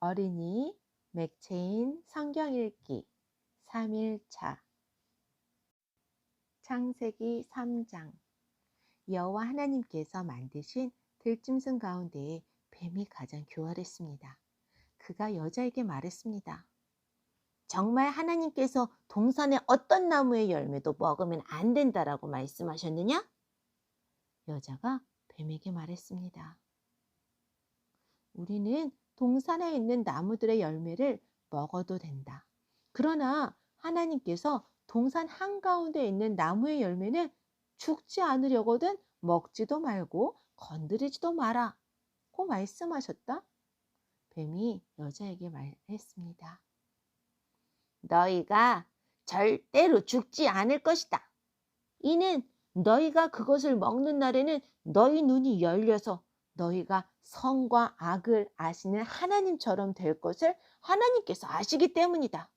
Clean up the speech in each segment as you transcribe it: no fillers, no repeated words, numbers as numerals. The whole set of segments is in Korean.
어린이 맥체인 성경 읽기 3일차 창세기 3장 여호와 하나님께서 만드신 들짐승 가운데 뱀이 가장 교활했습니다. 그가 여자에게 말했습니다. 정말 하나님께서 동산의 어떤 나무의 열매도 먹으면 안 된다라고 말씀하셨느냐? 여자가 뱀에게 말했습니다. 우리는 동산에 있는 나무들의 열매를 먹어도 된다. 그러나 하나님께서 동산 한가운데 있는 나무의 열매는 죽지 않으려거든 먹지도 말고 건드리지도 마라 고 말씀하셨다. 뱀이 여자에게 말했습니다. 너희가 절대로 죽지 않을 것이다. 이는 너희가 그것을 먹는 날에는 너희 눈이 열려서 너희가 선과 악을 아시는 하나님처럼 될 것을 하나님께서 아시기 때문이다.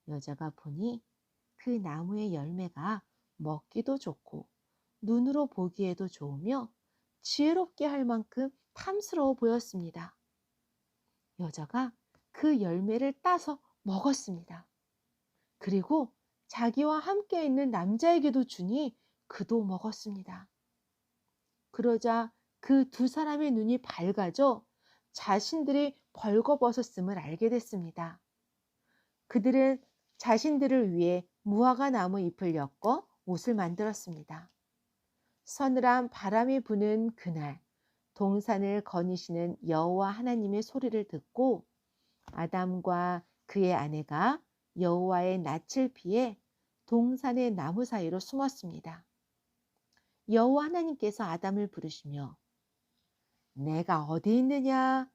여자가 보니 그 나무의 열매가 먹기도 좋고 눈으로 보기에도 좋으며 지혜롭게 할 만큼 탐스러워 보였습니다. 여자가 그 열매를 따서 먹었습니다. 그리고 자기와 함께 있는 남자에게도 주니 그도 먹었습니다. 그러자 그 두 사람의 눈이 밝아져 자신들이 벌거벗었음을 알게 됐습니다. 그들은 자신들을 위해 무화과 나무 잎을 엮어 옷을 만들었습니다. 서늘한 바람이 부는 그날 동산을 거니시는 여호와 하나님의 소리를 듣고 아담과 그의 아내가 여호와의 낯을 피해 동산의 나무 사이로 숨었습니다. 여호와 하나님께서 아담을 부르시며 내가 어디 있느냐?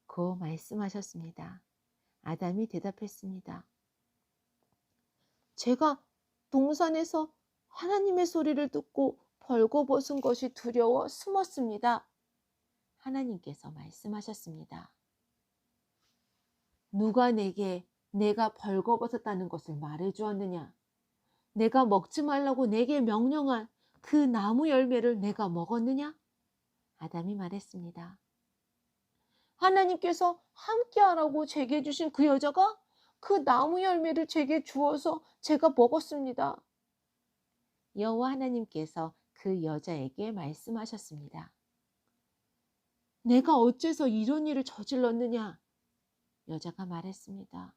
고 말씀하셨습니다. 아담이 대답했습니다. 제가 동산에서 하나님의 소리를 듣고 벌거벗은 것이 두려워 숨었습니다. 하나님께서 말씀하셨습니다. 누가 내게 내가 벌거벗었다는 것을 말해주었느냐? 내가 먹지 말라고 내게 명령한 그 나무 열매를 내가 먹었느냐? 아담이 말했습니다. 하나님께서 함께하라고 제게 주신 그 여자가 그 나무 열매를 제게 주어서 제가 먹었습니다. 여호와 하나님께서 그 여자에게 말씀하셨습니다. 내가 어째서 이런 일을 저질렀느냐? 여자가 말했습니다.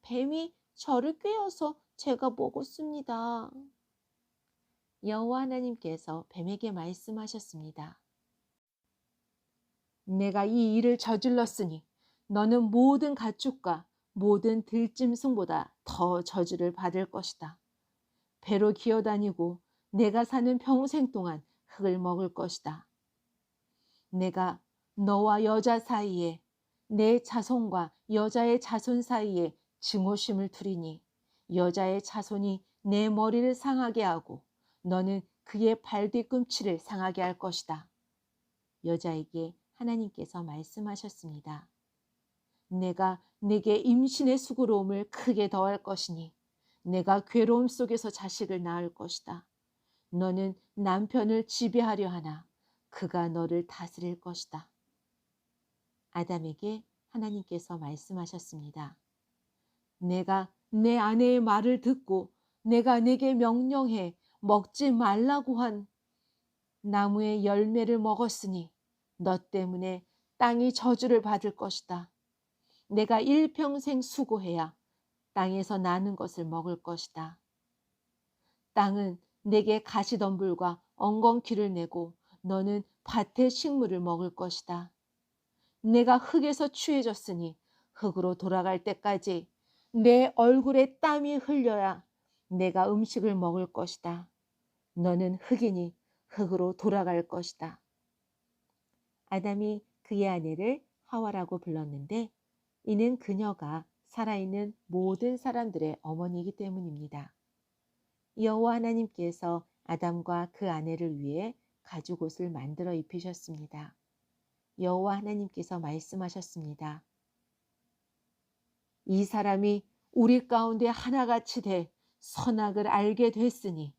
뱀이 저를 꿰어서 제가 먹었습니다. 여호와 하나님께서 뱀에게 말씀하셨습니다. 내가 이 일을 저질렀으니 너는 모든 가축과 모든 들짐승보다 더 저주를 받을 것이다. 배로 기어다니고 내가 사는 평생 동안 흙을 먹을 것이다. 내가 너와 여자 사이에 내 자손과 여자의 자손 사이에 증오심을 두리니 여자의 자손이 내 머리를 상하게 하고 너는 그의 발 뒤꿈치를 상하게 할 것이다. 여자에게 하나님께서 말씀하셨습니다. 내가 네게 임신의 수고로움을 크게 더할 것이니 내가 괴로움 속에서 자식을 낳을 것이다. 너는 남편을 지배하려 하나 그가 너를 다스릴 것이다. 아담에게 하나님께서 말씀하셨습니다. 내가 내 아내의 말을 듣고 내가 네게 명령해 먹지 말라고 한 나무의 열매를 먹었으니 너 때문에 땅이 저주를 받을 것이다. 내가 일평생 수고해야 땅에서 나는 것을 먹을 것이다. 땅은 내게 가시덤불과 엉겅퀴를 내고 너는 밭의 식물을 먹을 것이다. 내가 흙에서 취해졌으니 흙으로 돌아갈 때까지 내 얼굴에 땀이 흘려야 내가 음식을 먹을 것이다. 너는 흙이니 흙으로 돌아갈 것이다. 아담이 그의 아내를 하와라고 불렀는데 이는 그녀가 살아있는 모든 사람들의 어머니이기 때문입니다. 여호와 하나님께서 아담과 그 아내를 위해 가죽옷을 만들어 입히셨습니다. 여호와 하나님께서 말씀하셨습니다. 이 사람이 우리 가운데 하나같이 돼 선악을 알게 됐으니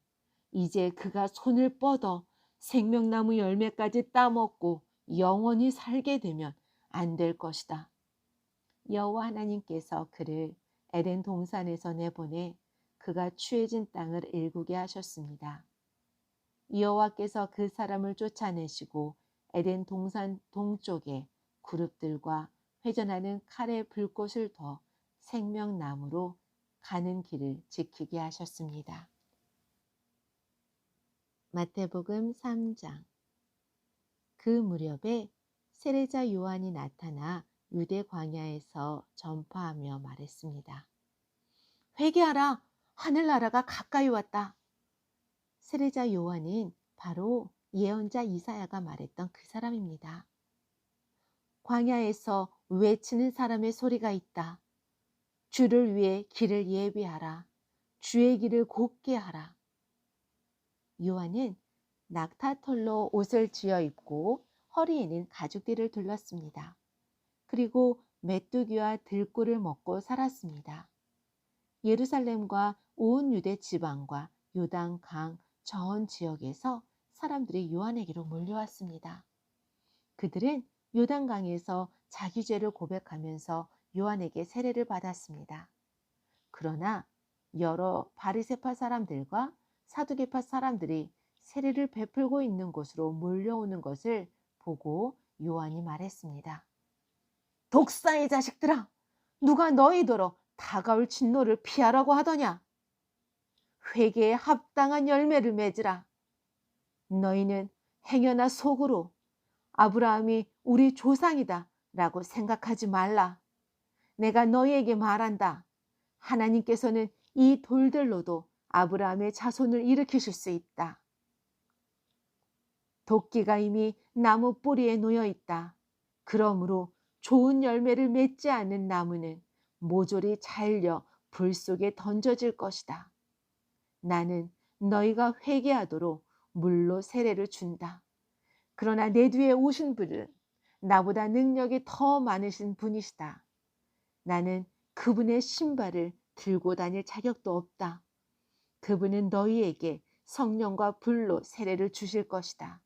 이제 그가 손을 뻗어 생명나무 열매까지 따먹고 영원히 살게 되면 안 될 것이다. 여호와 하나님께서 그를 에덴 동산에서 내보내 그가 취해진 땅을 일구게 하셨습니다. 여호와께서 그 사람을 쫓아내시고 에덴 동산 동쪽에 그룹들과 회전하는 칼의 불꽃을 둬 생명나무로 가는 길을 지키게 하셨습니다. 마태복음 3장. 그 무렵에 세례자 요한이 나타나 유대 광야에서 전파하며 말했습니다. 회개하라! 하늘나라가 가까이 왔다. 세례자 요한은 바로 예언자 이사야가 말했던 그 사람입니다. 광야에서 외치는 사람의 소리가 있다. 주를 위해 길을 예비하라. 주의 길을 곧게 하라. 요한은 낙타털로 옷을 지어 입고 허리에는 가죽띠를 둘렀습니다. 그리고 메뚜기와 들꿀을 먹고 살았습니다. 예루살렘과 온 유대 지방과 요단강 전 지역에서 사람들이 요한에게로 몰려왔습니다. 그들은 요단강에서 자기 죄를 고백하면서 요한에게 세례를 받았습니다. 그러나 여러 바리새파 사람들과 사두개파 사람들이 세례를 베풀고 있는 곳으로 몰려오는 것을 보고 요한이 말했습니다. 독사의 자식들아! 누가 너희더러 다가올 진노를 피하라고 하더냐? 회개에 합당한 열매를 맺으라. 너희는 행여나 속으로 아브라함이 우리 조상이다 라고 생각하지 말라. 내가 너희에게 말한다. 하나님께서는 이 돌들로도 아브라함의 자손을 일으키실 수 있다. 도끼가 이미 나무 뿌리에 놓여 있다. 그러므로 좋은 열매를 맺지 않는 나무는 모조리 잘려 불 속에 던져질 것이다. 나는 너희가 회개하도록 물로 세례를 준다. 그러나 내 뒤에 오신 분은 나보다 능력이 더 많으신 분이시다. 나는 그분의 신발을 들고 다닐 자격도 없다. 그분은 너희에게 성령과 불로 세례를 주실 것이다.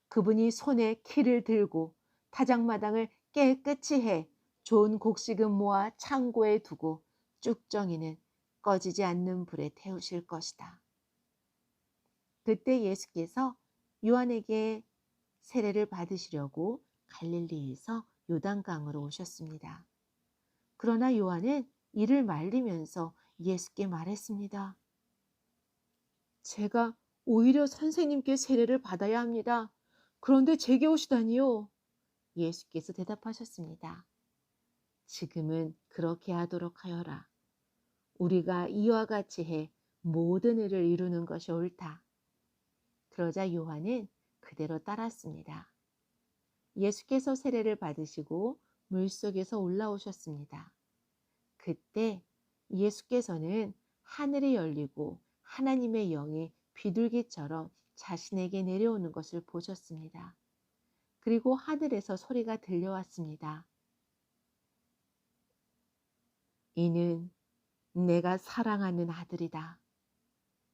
그분이 손에 키를 들고 타작마당을 깨끗이 해 좋은 곡식은 모아 창고에 두고 쭉정이는 꺼지지 않는 불에 태우실 것이다. 그때 예수께서 요한에게 세례를 받으시려고 갈릴리에서 요단강으로 오셨습니다. 그러나 요한은 이를 말리면서 예수께 말했습니다. 제가 오히려 선생님께 세례를 받아야 합니다. 그런데 제게 오시다니요. 예수께서 대답하셨습니다. 지금은 그렇게 하도록 하여라. 우리가 이와 같이 해 모든 일을 이루는 것이 옳다. 그러자 요한은 그대로 따랐습니다. 예수께서 세례를 받으시고 물속에서 올라오셨습니다. 그때 예수께서는 하늘이 열리고 하나님의 영이 비둘기처럼 자신에게 내려오는 것을 보셨습니다. 그리고 하늘에서 소리가 들려왔습니다. 이는 내가 사랑하는 아들이다.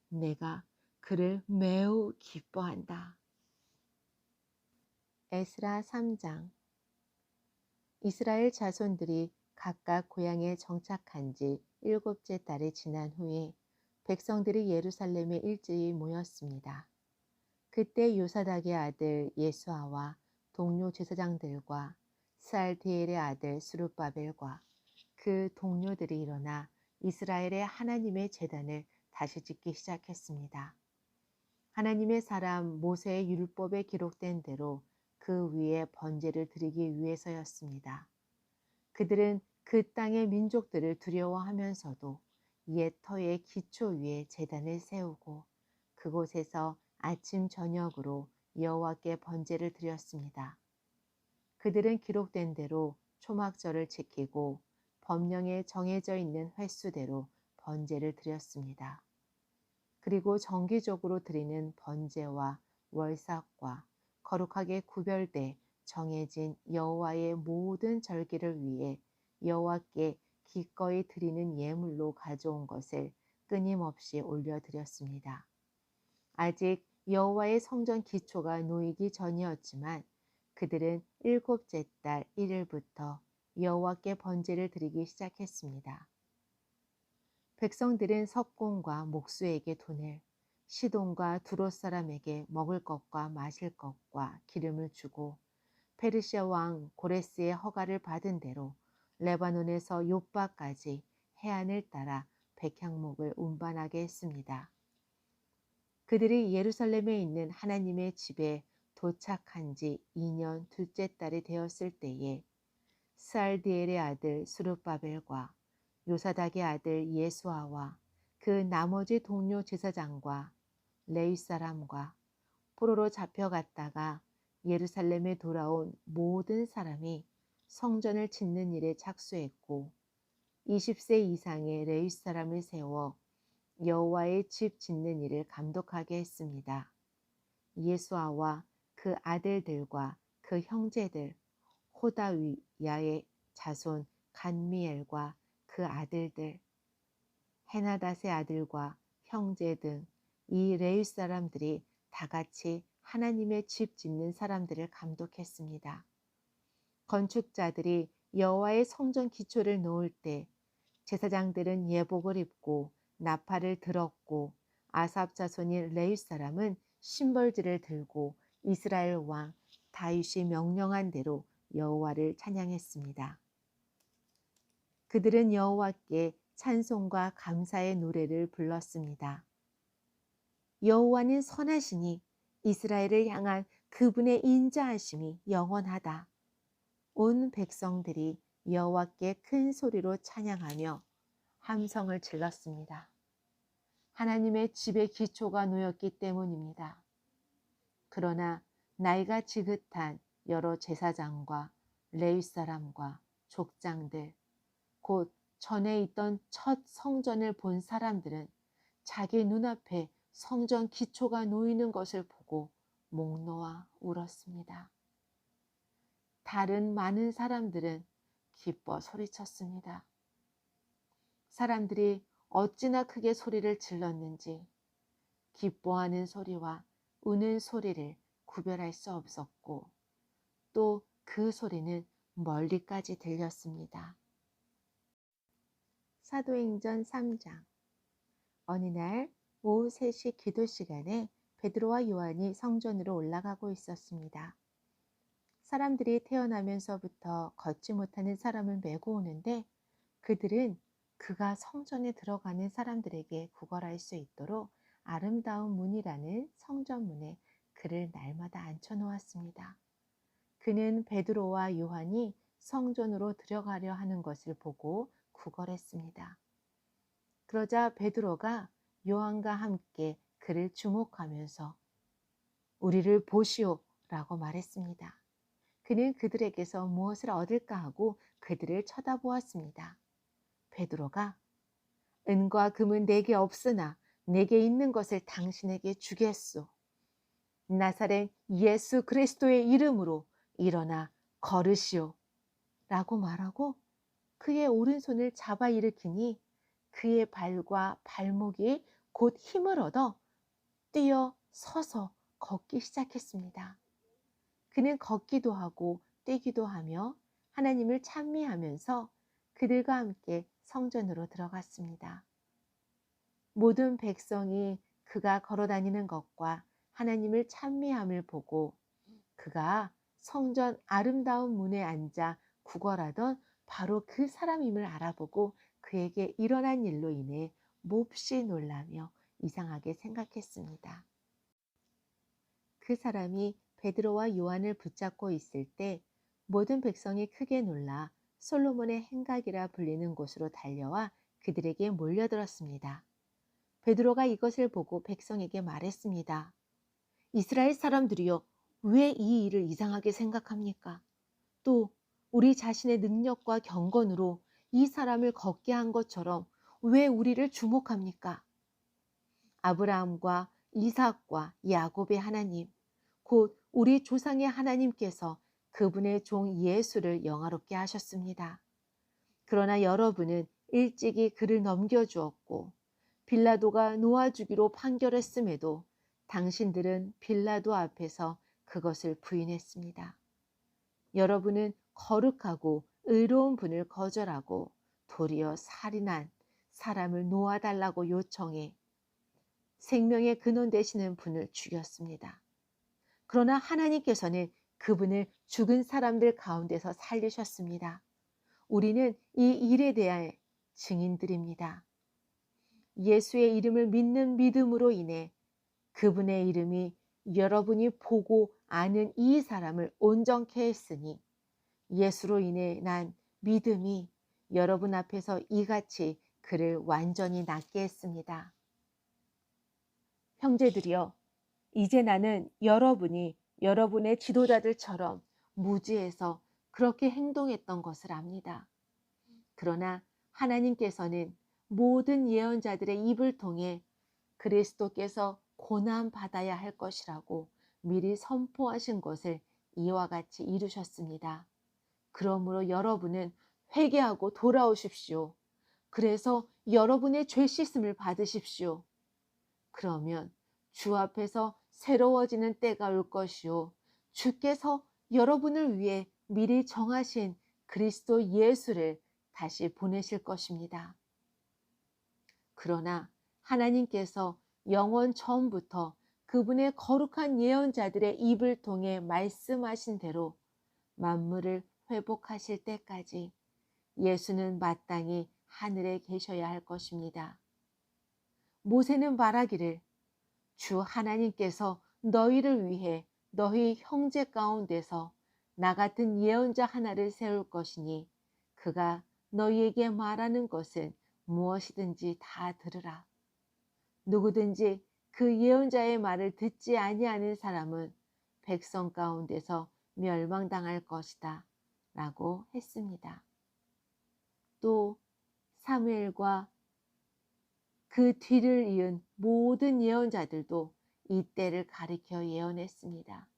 내가 그를 매우 기뻐한다. 에스라 3장. 이스라엘 자손들이 각각 고향에 정착한 지 7째 달이 지난 후에 백성들이 예루살렘에 일제히 모였습니다. 그때 요사닥의 아들 예수아와 동료 제사장들과 스알디엘의 아들 스룹바벨과 그 동료들이 일어나 이스라엘의 하나님의 제단을 다시 짓기 시작했습니다. 하나님의 사람 모세의 율법에 기록된 대로 그 위에 번제를 드리기 위해서였습니다. 그들은 그 땅의 민족들을 두려워하면서도 옛 터의 기초 위에 제단을 세우고 그곳에서 아침 저녁으로 여호와께 번제를 드렸습니다. 그들은 기록된 대로 초막절을 지키고 법령에 정해져 있는 횟수대로 번제를 드렸습니다. 그리고 정기적으로 드리는 번제와 월삭과 거룩하게 구별돼 정해진 여호와의 모든 절기를 위해 여호와께 기꺼이 드리는 예물로 가져온 것을 끊임없이 올려드렸습니다. 아직 여호와의 성전 기초가 놓이기 전이었지만 그들은 일곱째 달 1일부터 여호와께 번제를 드리기 시작했습니다. 백성들은 석공과 목수에게 돈을, 시돈과 두롯 사람에게 먹을 것과 마실 것과 기름을 주고 페르시아 왕 고레스의 허가를 받은 대로 레바논에서 욥바까지 해안을 따라 백향목을 운반하게 했습니다. 그들이 예루살렘에 있는 하나님의 집에 도착한 지 2년 둘째 달이 되었을 때에 스알디엘의 아들 스룹바벨과 요사닥의 아들 예수아와 그 나머지 동료 제사장과 레위 사람과 포로로 잡혀갔다가 예루살렘에 돌아온 모든 사람이 성전을 짓는 일에 착수했고 20세 이상의 레위 사람을 세워 여호와의 집 짓는 일을 감독하게 했습니다. 예수아와 그 아들들과 그 형제들 호다위야의 자손 간미엘과 그 아들들 헤나닷의 아들과 형제 등 이 레위 사람들이 다 같이 하나님의 집 짓는 사람들을 감독했습니다. 건축자들이 여호와의 성전 기초를 놓을 때 제사장들은 예복을 입고 나팔을 들었고 아삽 자손인 레위 사람은 심벌지를 들고 이스라엘 왕 다윗이 명령한 대로 여호와를 찬양했습니다. 그들은 여호와께 찬송과 감사의 노래를 불렀습니다. 여호와는 선하시니 이스라엘을 향한 그분의 인자하심이 영원하다. 온 백성들이 여호와께 큰 소리로 찬양하며 함성을 질렀습니다. 하나님의 집의 기초가 놓였기 때문입니다. 그러나 나이가 지긋한 여러 제사장과 레위 사람과 족장들, 곧 전에 있던 첫 성전을 본 사람들은 자기 눈앞에 성전 기초가 놓이는 것을 보고 목 놓아 울었습니다. 다른 많은 사람들은 기뻐 소리쳤습니다. 사람들이 어찌나 크게 소리를 질렀는지 기뻐하는 소리와 우는 소리를 구별할 수 없었고 또 그 소리는 멀리까지 들렸습니다. 사도행전 3장. 어느 날 오후 3시 기도 시간에 베드로와 요한이 성전으로 올라가고 있었습니다. 사람들이 태어나면서부터 걷지 못하는 사람을 메고 오는데 그들은 그가 성전에 들어가는 사람들에게 구걸할 수 있도록 아름다운 문이라는 성전문에 그를 날마다 앉혀놓았습니다. 그는 베드로와 요한이 성전으로 들어가려 하는 것을 보고 구걸했습니다. 그러자 베드로가 요한과 함께 그를 주목하면서 우리를 보시오 라고 말했습니다. 그는 그들에게서 무엇을 얻을까 하고 그들을 쳐다보았습니다. 베드로가 은과 금은 내게 없으나 내게 있는 것을 당신에게 주겠소. 나사렛 예수 그리스도의 이름으로 일어나 걸으시오 라고 말하고 그의 오른손을 잡아 일으키니 그의 발과 발목이 곧 힘을 얻어 뛰어 서서 걷기 시작했습니다. 그는 걷기도 하고 뛰기도 하며 하나님을 찬미하면서 그들과 함께 성전으로 들어갔습니다. 모든 백성이 그가 걸어다니는 것과 하나님을 찬미함을 보고 그가 성전 아름다운 문에 앉아 구걸하던 바로 그 사람임을 알아보고 그에게 일어난 일로 인해 몹시 놀라며 이상하게 생각했습니다. 그 사람이 베드로와 요한을 붙잡고 있을 때 모든 백성이 크게 놀라 솔로몬의 행각이라 불리는 곳으로 달려와 그들에게 몰려들었습니다. 베드로가 이것을 보고 백성에게 말했습니다. 이스라엘 사람들이여, 왜 이 일을 이상하게 생각합니까? 또 우리 자신의 능력과 경건으로 이 사람을 걷게 한 것처럼 왜 우리를 주목합니까? 아브라함과 이삭과 야곱의 하나님, 곧 우리 조상의 하나님께서 그분의 종 예수를 영화롭게 하셨습니다. 그러나 여러분은 일찍이 그를 넘겨주었고 빌라도가 놓아주기로 판결했음에도 당신들은 빌라도 앞에서 그것을 부인했습니다. 여러분은 거룩하고 의로운 분을 거절하고 도리어 살인한 사람을 놓아달라고 요청해 생명의 근원 되시는 분을 죽였습니다. 그러나 하나님께서는 그분을 죽은 사람들 가운데서 살리셨습니다. 우리는 이 일에 대한 증인들입니다. 예수의 이름을 믿는 믿음으로 인해 그분의 이름이 여러분이 보고 아는 이 사람을 온전케 했으니 예수로 인해 난 믿음이 여러분 앞에서 이같이 그를 완전히 낫게 했습니다. 형제들이여, 이제 나는 여러분이 여러분의 지도자들처럼 무지해서 그렇게 행동했던 것을 압니다. 그러나 하나님께서는 모든 예언자들의 입을 통해 그리스도께서 고난 받아야 할 것이라고 미리 선포하신 것을 이와 같이 이루셨습니다. 그러므로 여러분은 회개하고 돌아오십시오. 그래서 여러분의 죄 씻음을 받으십시오. 그러면 주 앞에서 새로워지는 때가 올 것이요. 주께서 여러분을 위해 미리 정하신 그리스도 예수를 다시 보내실 것입니다. 그러나 하나님께서 영원 전부터 그분의 거룩한 예언자들의 입을 통해 말씀하신 대로 만물을 회복하실 때까지 예수는 마땅히 하늘에 계셔야 할 것입니다. 모세는 말하기를 주 하나님께서 너희를 위해 너희 형제 가운데서 나 같은 예언자 하나를 세울 것이니 그가 너희에게 말하는 것은 무엇이든지 다 들으라. 누구든지 그 예언자의 말을 듣지 아니하는 사람은 백성 가운데서 멸망당할 것이다 라고 했습니다. 또 사무엘과 그 뒤를 이은 모든 예언자들도 이 때를 가리켜 예언했습니다.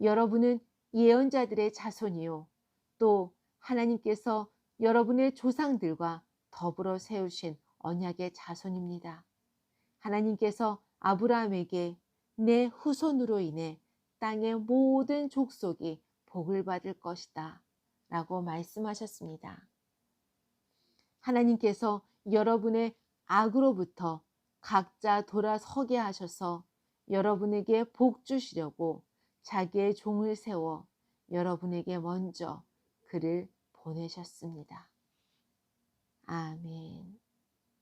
여러분은 예언자들의 자손이요. 또 하나님께서 여러분의 조상들과 더불어 세우신 언약의 자손입니다. 하나님께서 아브라함에게 내 후손으로 인해 땅의 모든 족속이 복을 받을 것이다 라고 말씀하셨습니다. 하나님께서 여러분의 악으로부터 각자 돌아서게 하셔서 여러분에게 복 주시려고 자기의 종을 세워 여러분에게 먼저 그를 보내셨습니다. 아멘.